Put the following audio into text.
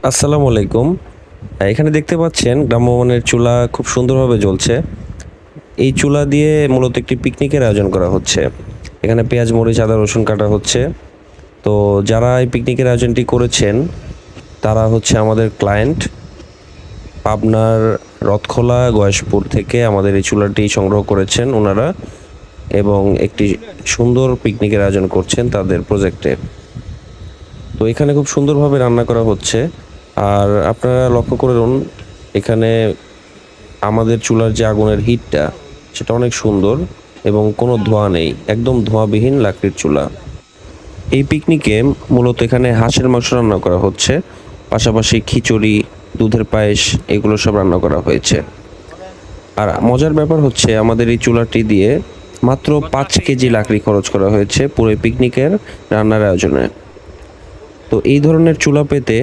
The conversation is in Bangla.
আসসালামু আলাইকুম। এখানে দেখতে পাচ্ছেন গ্রাম্যমানের চুলা খুব সুন্দরভাবে জ্বলছে। এই চুলা দিয়ে মূলত একটি পিকনিকের আয়োজন করা হচ্ছে। এখানে পেঁয়াজ, মরিচ, আদা, রসুন কাটা হচ্ছে। তো যারা এই পিকনিকের আয়োজনটি করেছেন, তারা হচ্ছে আমাদের ক্লায়েন্ট। পাবনার রথখোলা, গয়েশপুর থেকে আমাদের এই চুলাটি সংগ্রহ করেছেন উনারা এবং একটি সুন্দর পিকনিকের আয়োজন করছেন তাদের প্রজেক্টে। তো এখানে খুব সুন্দরভাবে রান্না করা হচ্ছে। আর আপনারা লক্ষ্য করুন এখানে আমাদের চুলার যে আগুনের হিটটা সেটা অনেক সুন্দর এবং কোনো ধোঁয়া নেই। একদম ধোঁয়াবিহীন লাকড়ির চুলা। এই পিকনিকে মূলত এখানে হাঁসের মাংস রান্না করা হচ্ছে। পাশাপাশি খিচুড়ি, দুধের পায়েস এগুলো সব রান্না করা হয়েছে। আর মজার ব্যাপার হচ্ছে আমাদের এই চুলাটি দিয়ে মাত্র ৫ কেজি লাকড়ি খরচ করা হয়েছে পুরো পিকনিকের রান্নার আয়োজনে। তো এই ধরনের চুলা পেতে